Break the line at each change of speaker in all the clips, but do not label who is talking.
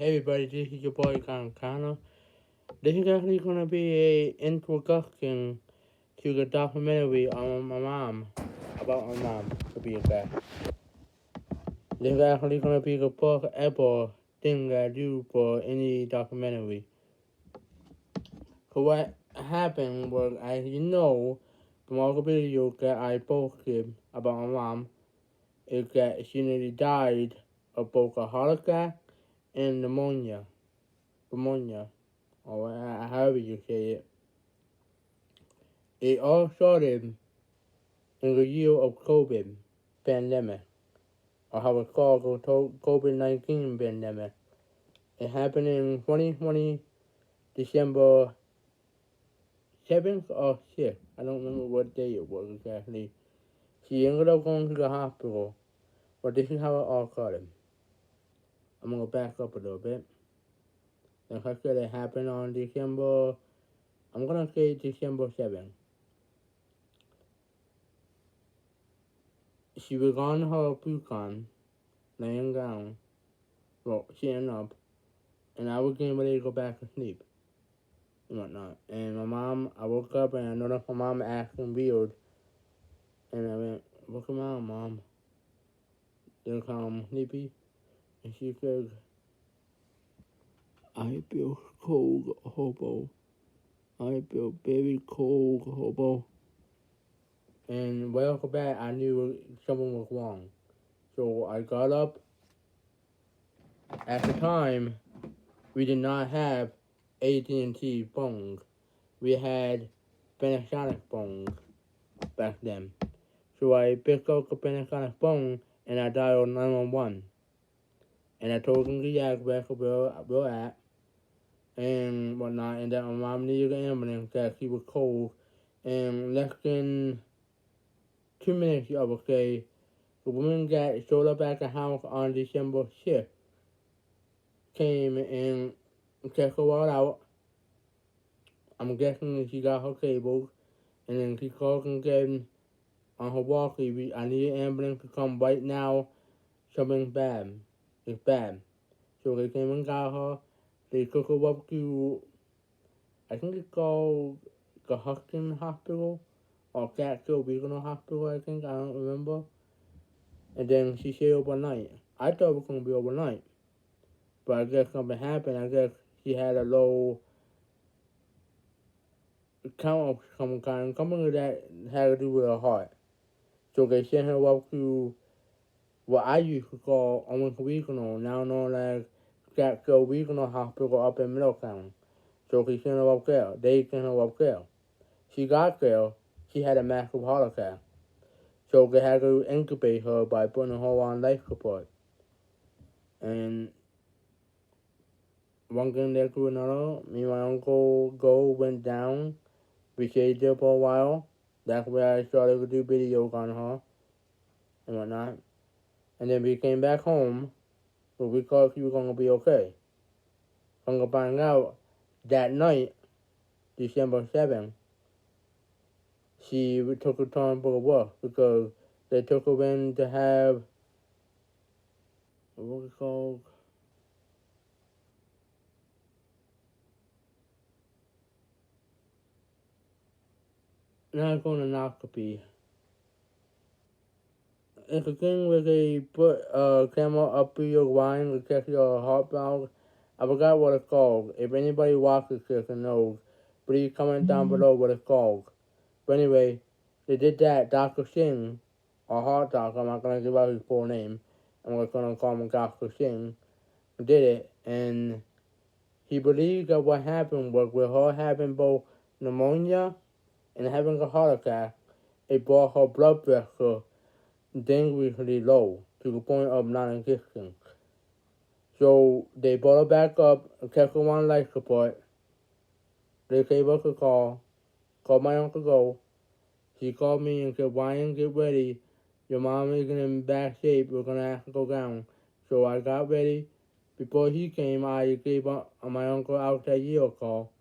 Hey everybody, this is your boy Connor. This is actually gonna be a introduction to the documentary on my mom, about my mom, to be exact. This is actually gonna be the first ever thing that I do for any documentary. So what happened was, as you know, from all the videos that I posted about my mom, is that she nearly died of both a heart attack and pneumonia. Pneumonia, or however you say it. It all started in the year of COVID pandemic, or how it's called the COVID-19 pandemic. It happened in 2020, December 7th or 6th. I don't remember what day it was exactly. She ended up going to the hospital, but this is how it all started. I'm going to back up a little bit. Like I said, it happened on December, I'm going to say December 7th. She was on her Futon, laying down, well, sitting up, and I was getting ready to go back to sleep and whatnot. And my mom, I woke up and I noticed my mom acting weird, and I went, "What's the matter, Mom?" Then I'm sleepy, and she says, "I feel cold, hobo. I feel very cold, hobo." And right off the bat, I knew something was wrong. So I got up. At the time, we did not have AT&T phones. We had Panasonic phones back then. So I picked up the Panasonic phone and I dialed 911. And I told them the address of where we're at and whatnot, and that my mom needed an ambulance, that she was cold. And less than 2 minutes, I would say, the woman that showed up at the house on December 6th came and checked her all out. I'm guessing she got her cables, and then she called and said on her walkie, "I need an ambulance to come right now. Something's bad. It's bad." So they came and got her. They took her up to, I think it's called the Huston Hospital or Catskill Regional Hospital, I think. I don't remember. And then she stayed overnight. I thought it was going to be overnight. But I guess something happened. I guess she had a low count of some kind. Something that had to do with her heart. So they sent her up to what I used to call Owens Regional, now known as Catskill Regional Hospital up in Middletown. So she sent her up there. They sent her up there. She got there. She had a massive heart attack. So they had to incubate her by putting her on life support. And one thing led to another. Me and my uncle went down. We stayed there for a while. That's where I started to do videos on her and whatnot. And then we came back home. But we thought she was going to be okay. I'm going to find out that night, December 7th, she took a time for work because they took her in to have, what was it called? Not colonoscopy. It's a thing where they put a camera up to your line to check your heart valve. I forgot what it's called. If anybody watches this and knows, please comment down below what it's called. But anyway, they did that. Dr. Singh, our heart doctor, I'm not going to give out his full name. I'm just going to call him Dr. Singh, did it. And he believed that what happened was with her having both pneumonia and having a heart attack, it brought her blood pressure dangerously low to the point of non-existence. So they brought her back up and kept her on life support. They gave us a called my uncle Go. He called me and said, "Ryan, get ready. Your mom isn't in bad shape. We're going to have to go down." So I got ready. Before he came, I gave my uncle out that year a call.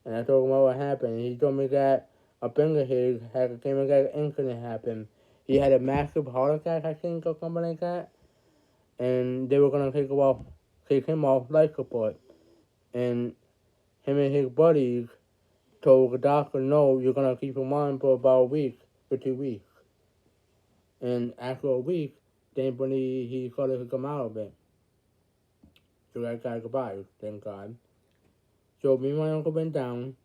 And I told him what happened. He told me that a friend of his came and got an incident happen. He had a massive heart attack, I think, or something like that. And they were going to take him off kick him off life support. And him and his buddies told the doctor, no, you're going to keep him on for about a week for 2 weeks. And after a week, then when he started to come out of it. So that guy goodbye, thank God. So me and my uncle went down,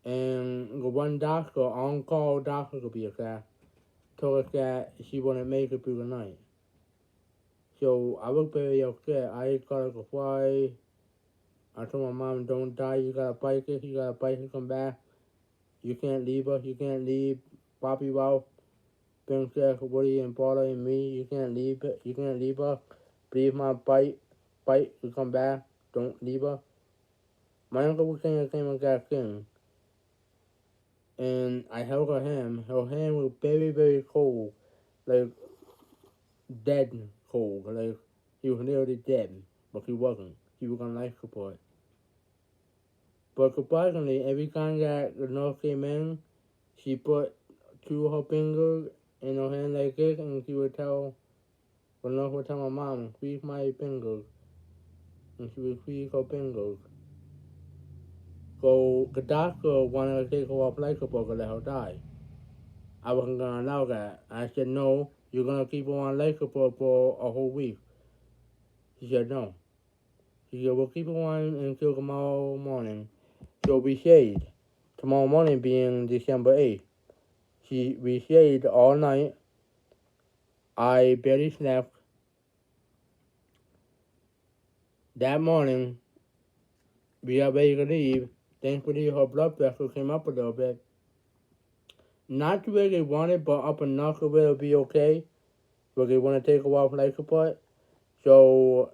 and the one doctor, on-call doctor could be a guy, told us that she wouldn't make it through the night. So I was very upset. I gotta go fly. I told my mom, don't die, you gotta bike it, come back. You can't leave us, you can't leave Bobby Ralph, Princess, Woody, and Paula, and me. You can't leave us. Leave my bike, you come back, don't leave us. My uncle was saying the same exact thing. And I held her hand. Her hand was very, very cold. Like, dead cold. Like, he was nearly dead. But he wasn't. He was on life support. But surprisingly, every time that the nurse came in, she put two of her fingers in her hand like this, and the nurse would tell my mom, squeeze my fingers. And she would squeeze her fingers. So the doctor wanted to take her off life support to let her die. I wasn't going to allow that. I said, no, you're going to keep her on life support for a whole week. She said, no. She said, we'll keep her on until tomorrow morning. So we stayed. Tomorrow morning being December 8th. We stayed all night. I barely slept. That morning, we got ready to leave. Thankfully, her blood pressure came up a little bit. Not where they wanted, but up enough where it'll be okay. But they want to take her off life support. So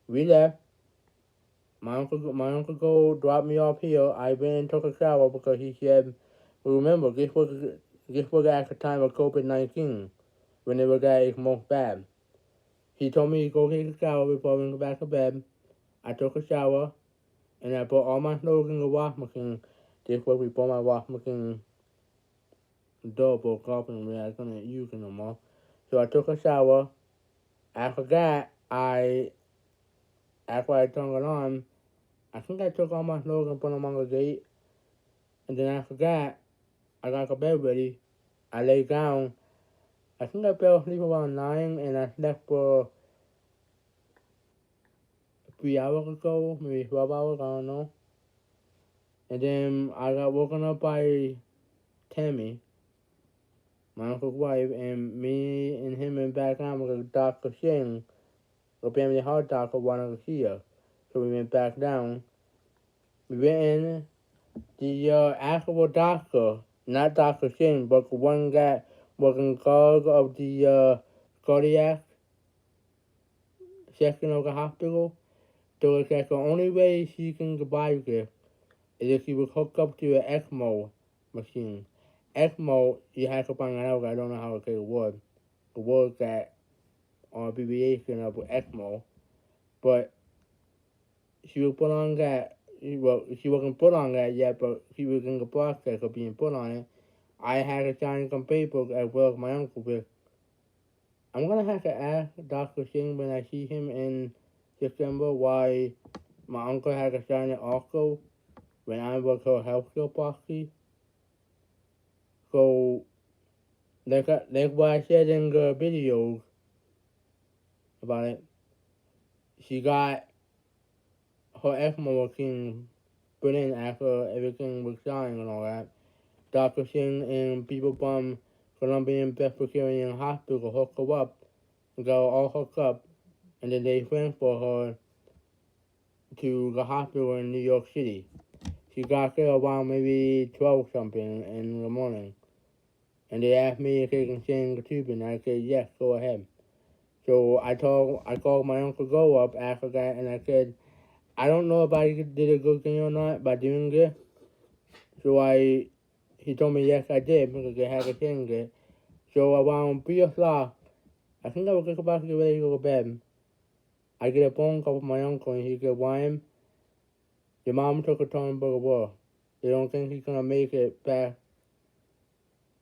we left. My uncle go drop me off here. I went and took a shower because he said, remember, this was at the time of COVID-19, when it was at its most bad. He told me to go take a shower before we go back to bed. I took a shower, and I put all my clothes in the wash machine. This was before my wash machine door broke up and I couldn't use it no more. So I took a shower. After that, after I turned it on, I think I took all my clothes and put them on the gate. And then after that, I got the bed ready. I lay down. I think I fell asleep around 9 and I slept for 3 hours or so, maybe 12 hours, I don't know. And then I got woken up by Tammy, my uncle's wife, and me and him went back on with Dr. Singh, the family heart doctor, wanted to see us. So we went back down. We went in. The actual doctor, not Dr. Singh, but the one that was in charge of the cardiac section of the hospital, told us that the only way she can survive this is if she was hooked up to an ECMO machine. ECMO, you have to find out, I don't know how to say the word. The word that are abbreviation of ECMO. But she was put on that. Well, she wasn't put on that yet, but she was in the process of being put on it. I had to sign some papers as well as my uncle with. I'm gonna have to ask Dr. Singh when I see him in December why my uncle had to sign it also when I was her healthcare proxy. So, like what I said in the videos about it, she got her ECMO machine put in after everything was signed and all that. Dr. Singh and people from Colombian Presbyterian Hospital hooked her up, got her all hooked up, and then they transferred her to the hospital in New York City. She got there around maybe 12 something in the morning. And they asked me if they can sing the tube, and I said, yes, go ahead. So I called my Uncle Go up after that, and I said, I don't know if I did a good thing or not by doing this. So he told me, yes, I did, because I had to sing it. So around 3 o'clock, I think I was just about to get ready to go to bed. I get a phone call from my uncle, and he said, Ryan, your mom took a turn for the world. They don't think he's gonna make it past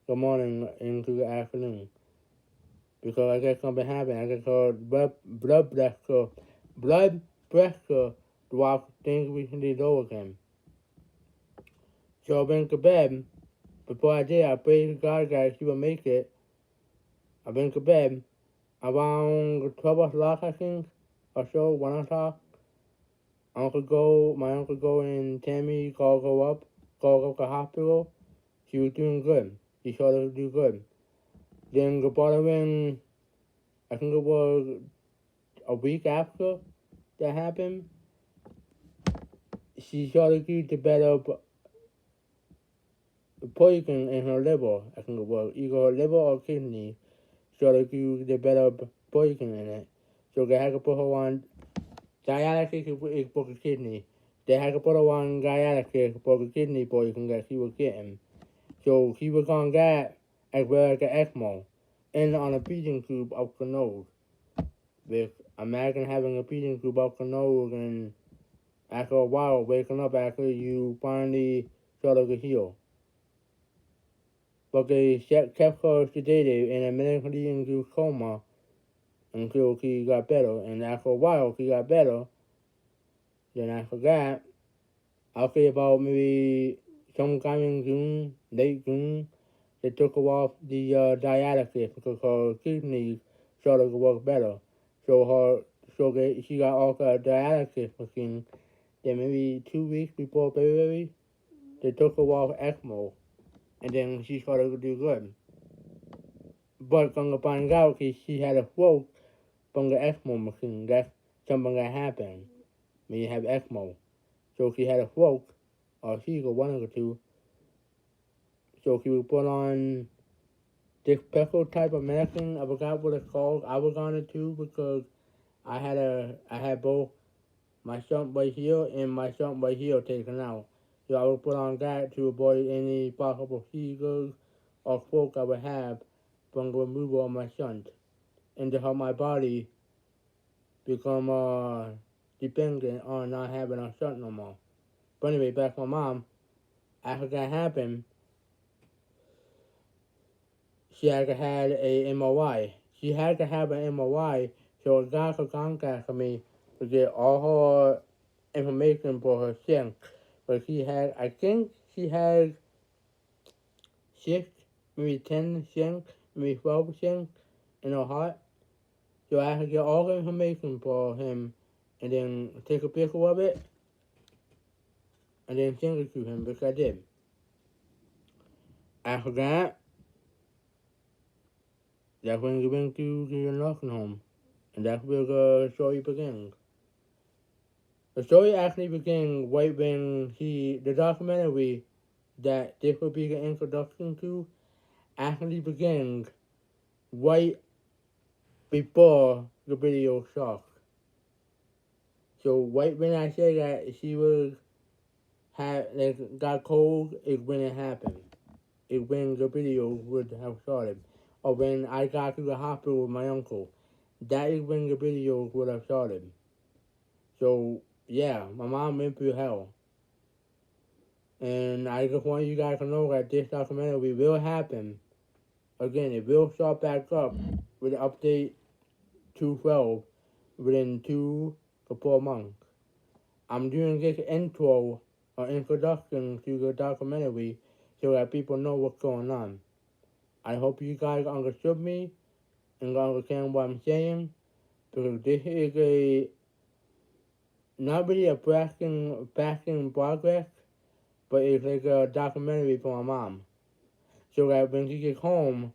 the morning into the afternoon. Because I guess something happened. I guess her blood pressure blood pressure dropped significantly low again. So I went to bed. Before I did, I prayed to God that He would make it. I went to bed around 12 o'clock, I think, or so, 1 o'clock. My Uncle Go and Tammy go up to the hospital. She was doing good. She started to do good. Then the following, I think it was a week after that happened, she started to develop poison in her liver. I think it was either her liver or kidney started to develop poison in it. So they had to put her on dialysis for the kidney. They had to put her on dialysis for the kidney poison that she was getting. So she was on that as well as the ECMO and on a feeding tube up the nose. With imagine having a feeding tube up the nose and after a while waking up after you finally started to heal. But they kept her sedated in a medically induced coma until she got better. And after a while, she got better. Then after that, I'll say about maybe sometime in June, late June, they took her off the dialysis because her kidneys started to work better. She got off the dialysis machine. Then maybe 2 weeks before February, they took her off ECMO, and then she started to do good. But come to find out, she had a stroke from the ECMO machine. That's something that happened when you have ECMO. So she had a stroke, or she or one of the two. So she was put on this special type of medicine. I forgot what it's called. I was on it too because I had both my shunt right here and my shunt right here taken out. So I was put on that to avoid any possible seizures or stroke I would have from the removal of my shunt, and to help my body become dependent on not having a shunt no more. But anyway, back to my mom. After that happened, she had to have a MRI. She had to have an MRI so a guy could contact me to get all her information for her sink. But I think she had 6, maybe 10 sinks, maybe 12 sinks in her heart. So I had to get all the information for him and then take a picture of it and then send it to him, which I did. After that's when we went to the nursing home. And that's where the story begins. The story actually began right when the documentary that this will be the introduction to, actually begins right before the video starts. So right when I say that she got cold is when it happened. Is when the video would have started. Or when I got to the hospital with my uncle. That is when the video would have started. So yeah, my mom went through hell. And I just want you guys to know that this documentary will happen. Again, it will start back up with update 212 within 2 to 4 months. I'm doing this intro or introduction to the documentary so that people know what's going on. I hope you guys understood me and understand what I'm saying, because this is not really a fasting progress, but it's like a documentary for my mom. So that when she gets home,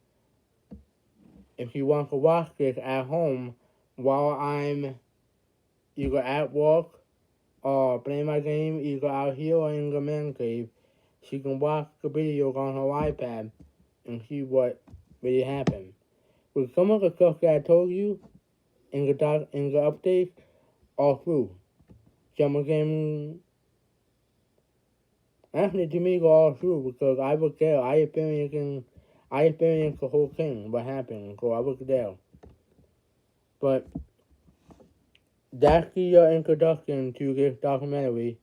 if she wants to watch this at home while I'm either at work or playing my game, either out here or in the man cave, she can watch the videos on her iPad and see what really happened. With some of the stuff that I told you in the updates are true. Some of them actually to me are all true because I was there. I experienced the whole thing, what happened, so I was there. But that's the introduction to this documentary.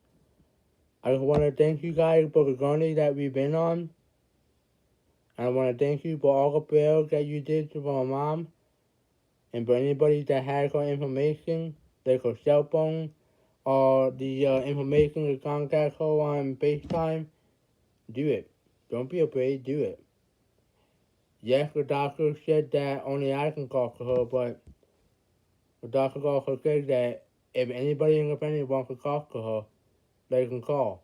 I just want to thank you guys for the journey that we've been on. I want to thank you for all the prayers that you did for my mom and for anybody that has her information like a cell phone or the information to contact her on FaceTime, do it. Don't be afraid, do it. Yes, the doctor said that only I can talk to her, but the doctor also said that if anybody in the family wants to talk to her, they can call.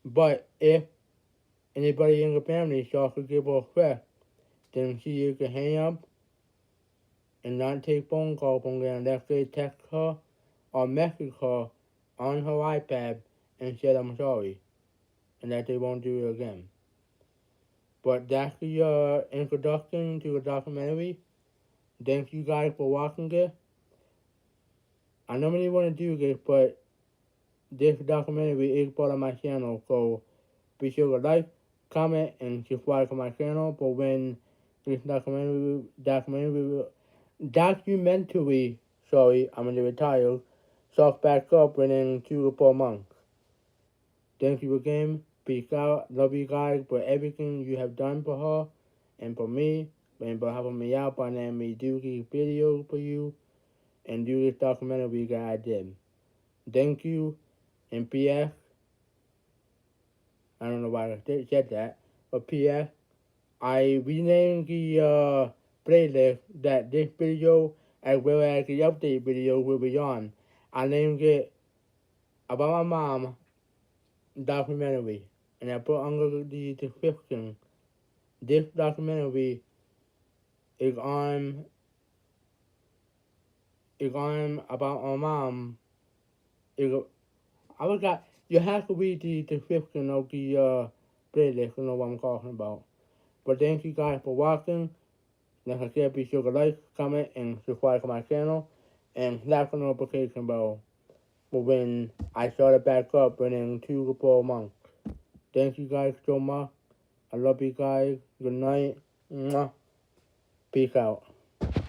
But if anybody in the family starts to give her a threat, then she can hang up and not take phone calls from them unless they text her or message her on her iPad and said I'm sorry and that they won't do it again. But that's the introduction to the documentary. Thank you guys for watching it. I normally want to do this, but this documentary is part of my channel, so be sure to like, comment, and subscribe to my channel for when this documentary, sorry, I'm gonna retire, starts back up within 2 to 4 months. Thank you again. Peace out. Love you guys for everything you have done for her and for me, and for helping me out by letting me do these videos for you and do this documentary that I did. Thank you. And P.S. I don't know why I said that, but P.S. I renamed the playlist that this video as well as the update video will be on. I named it About My Mom Documentary, and I put under the description this documentary is on about my mom. I forgot. You have to read the description of the playlist to know what I'm talking about. But thank you guys for watching. Like I said, be sure to like, comment, and subscribe to my channel, and slap the notification bell for when I start it back up within 2 to 4 months. Thank you guys so much. I love you guys. Good night. Mwah. Peace out.